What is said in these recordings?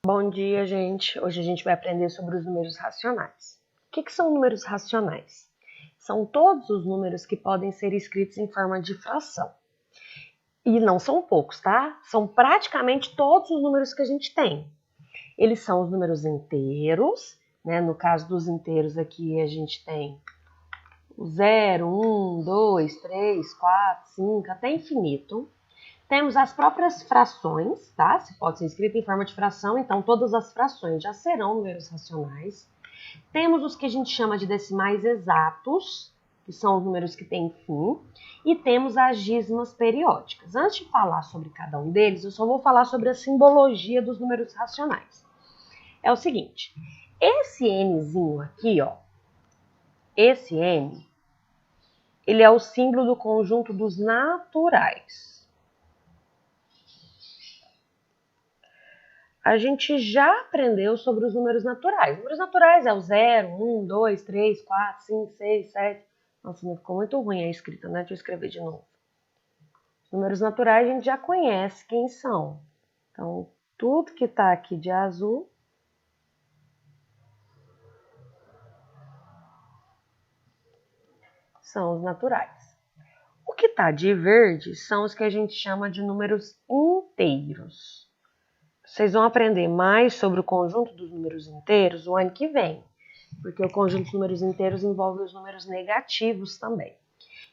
Bom dia, gente. Hoje a gente vai aprender sobre os números racionais. O que são números racionais? São todos os números que podem ser escritos em forma de fração. E não são poucos, tá? São praticamente todos os números que a gente tem. Eles são os números inteiros, né? No caso dos inteiros aqui, a gente tem o 0, 1, 2, 3, 4, 5, até infinito. Temos as próprias frações, tá? Se pode ser escrito em forma de fração, então todas as frações já serão números racionais. Temos os que a gente chama de decimais exatos, que são os números que têm fim. E temos as dízimas periódicas. Antes de falar sobre cada um deles, eu só vou falar sobre a simbologia dos números racionais. É o seguinte, esse Nzinho aqui, ó, esse N, ele é o símbolo do conjunto dos naturais. A gente já aprendeu sobre os números naturais. Números naturais é o 0, 1, 2, 3, 4, 5, 6, 7. Nossa, não ficou muito ruim a escrita, né? Deixa eu escrever de novo. Os números naturais a gente já conhece quem são. Então, tudo que está aqui de azul são os naturais. O que está de verde são os que a gente chama de números inteiros. Vocês vão aprender mais sobre o conjunto dos números inteiros o ano que vem, porque o conjunto de números inteiros envolve os números negativos também.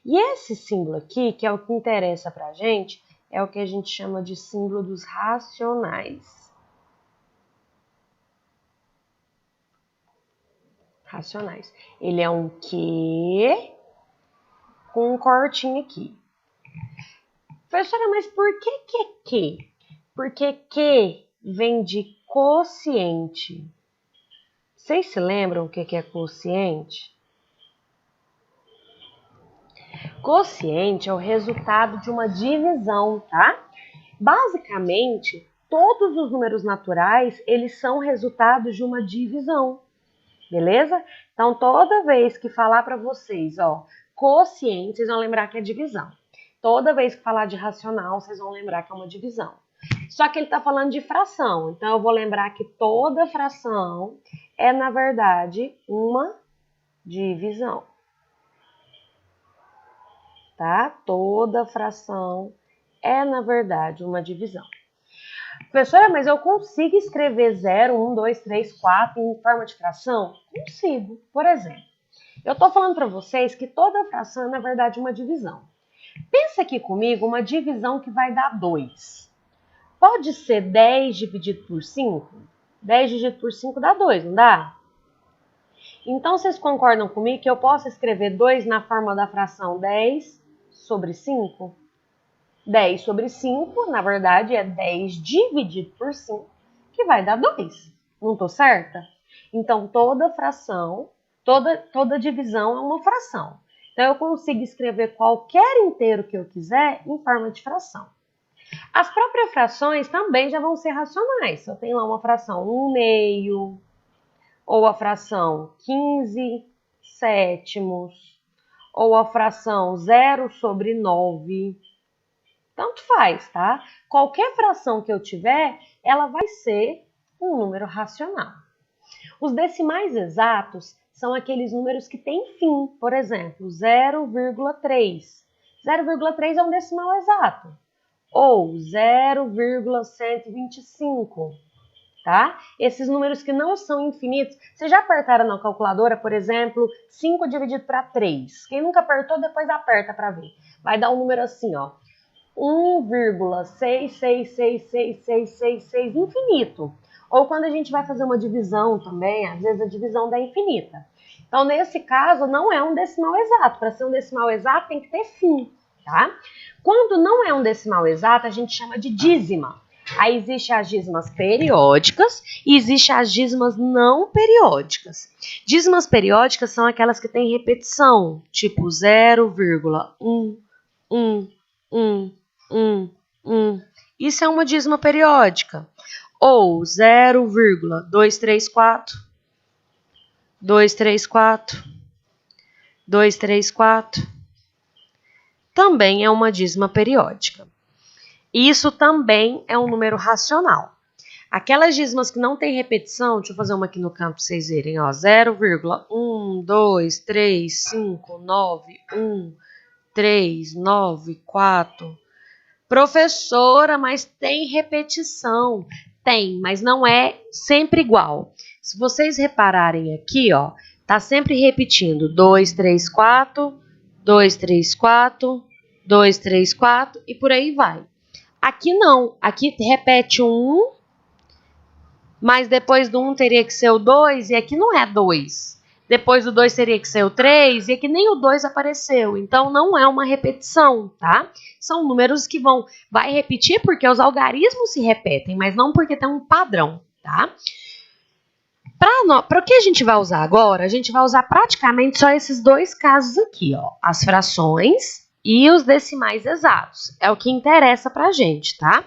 E esse símbolo aqui, que é o que interessa para a gente, é o que a gente chama de símbolo dos racionais. Racionais. Ele é um Q com um cortinho aqui. Professora, mas por que é Q? Porque Q vem de quociente. Vocês se lembram o que é quociente? Quociente é o resultado de uma divisão, tá? Basicamente, todos os números naturais, eles são resultados de uma divisão, beleza? Então, toda vez que falar para vocês, ó, quociente, vocês vão lembrar que é divisão. Toda vez que falar de racional, vocês vão lembrar que é uma divisão. Só que ele está falando de fração, então eu vou lembrar que toda fração é, na verdade, uma divisão. Tá? Toda fração é, na verdade, uma divisão. Professora, mas eu consigo escrever 0, 1, 2, 3, 4 em forma de fração? Consigo. Por exemplo, eu estou falando para vocês que toda fração é, na verdade, uma divisão. Pensa aqui comigo uma divisão que vai dar 2. Pode ser 10 dividido por 5? 10 dividido por 5 dá 2, não dá? Então, vocês concordam comigo que eu posso escrever 2 na forma da fração 10 sobre 5? 10 sobre 5, na verdade, é 10 dividido por 5, que vai dar 2. Não estou certa? Então, toda fração, toda divisão é uma fração. Então, eu consigo escrever qualquer inteiro que eu quiser em forma de fração. As próprias frações também já vão ser racionais. Se eu tenho lá uma fração 1/2, ou a fração 15 sétimos, ou a fração 0 sobre 9, tanto faz, tá? Qualquer fração que eu tiver, ela vai ser um número racional. Os decimais exatos são aqueles números que têm fim, por exemplo, 0,3. 0,3 é um decimal exato. Ou 0,125, tá? Esses números que não são infinitos, vocês já apertaram na calculadora, por exemplo, 5 dividido para 3. Quem nunca apertou, depois aperta para ver. Vai dar um número assim, ó. 1,6666666 infinito. Ou quando a gente vai fazer uma divisão também, às vezes a divisão dá infinita. Então, nesse caso, não é um decimal exato. Para ser um decimal exato, tem que ter fim, tá? Quando não é um decimal exato, a gente chama de dízima. Aí existem as dízimas periódicas e existem as dízimas não periódicas. Dízimas periódicas são aquelas que têm repetição, tipo 0,11111. Isso é uma dízima periódica. Ou 0,234, 234, 234. Também é uma dízima periódica. Isso também é um número racional. Aquelas dízimas que não tem repetição, deixa eu fazer uma aqui no canto para vocês verem, ó, 0,1, 2, 3, 5, 9, 1, 3, 9, 4. Professora, mas tem repetição. Tem, mas não é sempre igual. Se vocês repararem aqui, ó, tá sempre repetindo 2, 3, 4, 2, 3, 4, 2, 3, 4 e por aí vai. Aqui não, aqui repete um, mas depois do 1 teria que ser o 2 e aqui não é 2. Depois do 2 teria que ser o 3 e aqui nem o 2 apareceu. Então não é uma repetição, tá? São números que vai repetir porque os algarismos se repetem, mas não porque tem um padrão, tá? Para o que a gente vai usar agora? A gente vai usar praticamente só esses dois casos aqui, ó. As frações e os decimais exatos. É o que interessa pra gente, tá?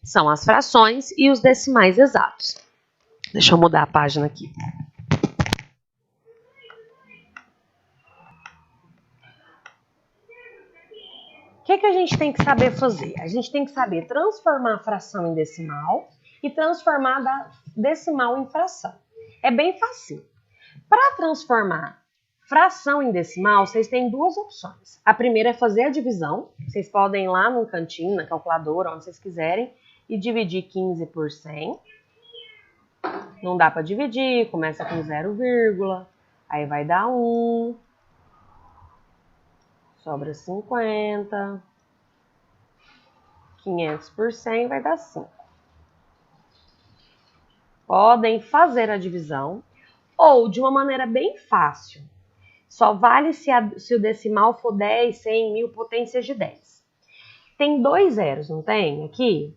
São as frações e os decimais exatos. Deixa eu mudar a página aqui. O que a gente tem que saber fazer? A gente tem que saber transformar a fração em decimal e transformar da decimal em fração. É bem fácil. Para transformar fração em decimal, vocês têm duas opções. A primeira é fazer a divisão. Vocês podem ir lá no cantinho, na calculadora, onde vocês quiserem, e dividir 15 por 100. Não dá para dividir, começa com 0, aí vai dar 1. Sobra 50. 500 por 100 vai dar 5. Podem fazer a divisão ou de uma maneira bem fácil. Só vale se o decimal for 10, 100, 1000, potência de 10. Tem 2 zeros, não tem? Aqui?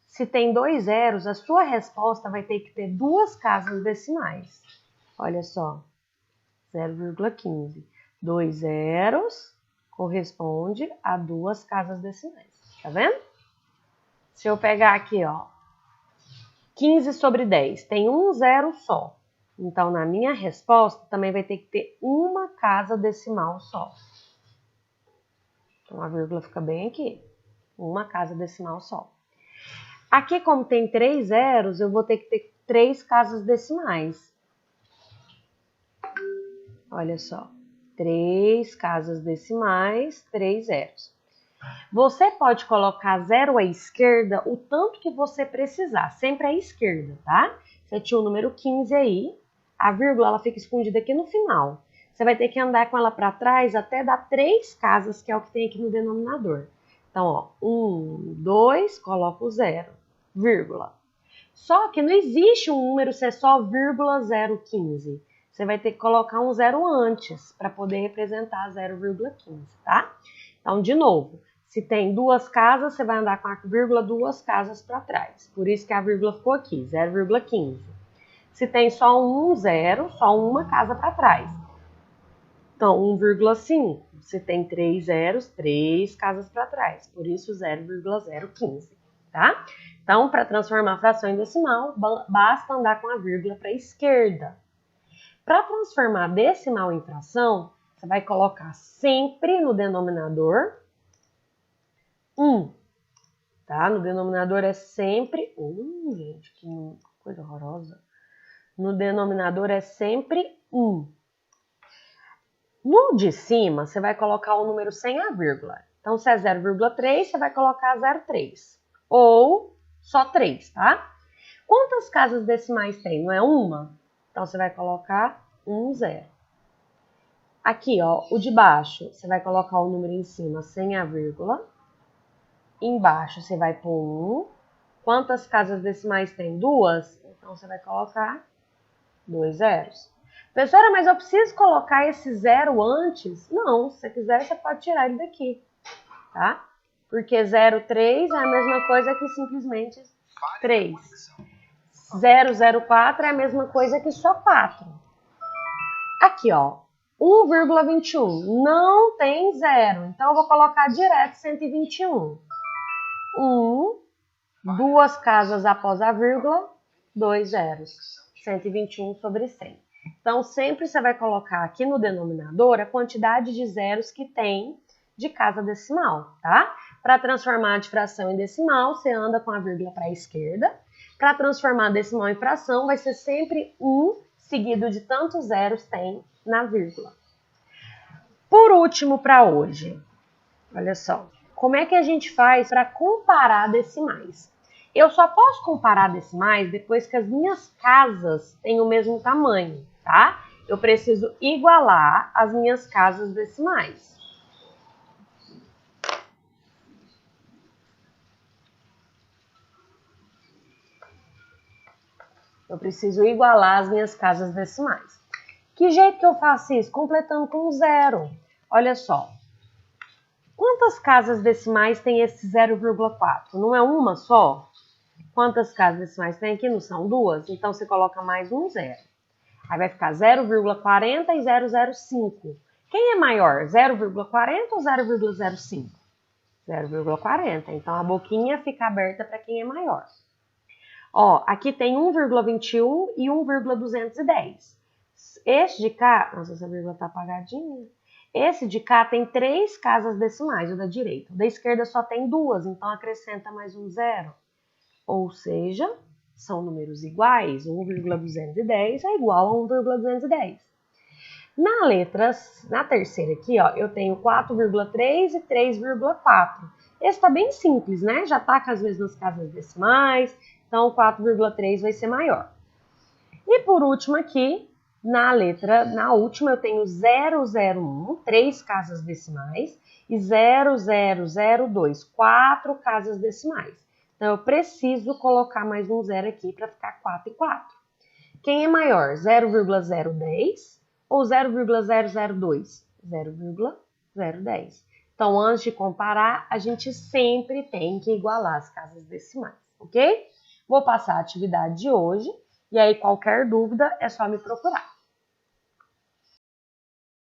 Se tem 2 zeros, a sua resposta vai ter que ter duas casas decimais. Olha só. 0,15. 2 zeros corresponde a duas casas decimais. Tá vendo? Se eu pegar aqui, ó, 15 sobre 10, tem um zero só. Então, na minha resposta, também vai ter que ter uma casa decimal só. Então, a vírgula fica bem aqui. Uma casa decimal só. Aqui, como tem 3 zeros, eu vou ter que ter 3 casas decimais. Olha só. 3 casas decimais, 3 zeros. Você pode colocar 0 à esquerda o tanto que você precisar, sempre à esquerda, tá? Você tinha o número 15 aí, a vírgula ela fica escondida aqui no final. Você vai ter que andar com ela para trás até dar 3 casas, que é o que tem aqui no denominador. Então, ó, 1, 2, coloca o 0, vírgula. Só que não existe um número se é só vírgula 015. Você vai ter que colocar um 0 antes para poder representar 0,15, tá? Então, de novo. Se tem duas casas, você vai andar com a vírgula duas casas para trás. Por isso que a vírgula ficou aqui, 0,15. Se tem só um zero, só uma casa para trás. Então, 1,5. Se tem 3 zeros, 3 casas para trás. Por isso, 0,015, tá? Então, para transformar a fração em decimal, basta andar com a vírgula para a esquerda. Para transformar decimal em fração, você vai colocar sempre no denominador 1, tá? No denominador é sempre... gente, que coisa horrorosa. No denominador é sempre 1. No de cima, você vai colocar o número sem a vírgula. Então, se é 0,3, você vai colocar 0,3. Ou só 3, tá? Quantas casas decimais tem? Não é uma? Então, você vai colocar 1, 0. Aqui, ó, o de baixo, você vai colocar o número em cima sem a vírgula. Embaixo você vai pôr 1. Quantas casas decimais tem? 2? Então, você vai colocar 2 zeros. Professora, mas eu preciso colocar esse zero antes? Não, se você quiser, você pode tirar ele daqui, tá? Porque 0,3 é a mesma coisa que simplesmente 3. 0,04 é a mesma coisa que só 4. Aqui, ó, 1,21 não tem zero, então eu vou colocar direto 121. 2 casas após a vírgula, 2 zeros. 121 sobre 100. Então, sempre você vai colocar aqui no denominador a quantidade de zeros que tem de casa decimal, tá? Para transformar de fração em decimal, você anda com a vírgula para a esquerda. Para transformar decimal em fração, vai ser sempre 1 seguido de tantos zeros tem na vírgula. Por último, para hoje, olha só, como é que a gente faz para comparar decimais? Eu só posso comparar decimais depois que as minhas casas têm o mesmo tamanho, tá? Eu preciso igualar as minhas casas decimais. Eu preciso igualar as minhas casas decimais. Que jeito que eu faço isso? Completando com zero. Olha só. Quantas casas decimais tem esse 0,4? Não é uma só? Quantas casas decimais tem aqui? Não são duas? Então, você coloca mais um zero. Aí vai ficar 0,40 e 0,05. Quem é maior, 0,40 ou 0,05? 0,40. Então, a boquinha fica aberta para quem é maior. Ó, aqui tem 1,21 e 1,210. Este de cá... Nossa, essa vírgula tá apagadinha. Esse de cá tem 3 casas decimais, o da direita. O da esquerda só tem 2, então acrescenta mais um zero. Ou seja, são números iguais. 1,210 é igual a 1,210. Na terceira aqui, ó, eu tenho 4,3 e 3,4. Esse está bem simples, né? Já está com as mesmas casas decimais, então 4,3 vai ser maior. E por último aqui, na última eu tenho 001, 3 casas decimais, e 0002, 4 casas decimais. Então eu preciso colocar mais um zero aqui para ficar 4 e 4. Quem é maior, 0,010 ou 0,002? 0,010. Então, antes de comparar, a gente sempre tem que igualar as casas decimais, ok? Vou passar a atividade de hoje e aí qualquer dúvida é só me procurar.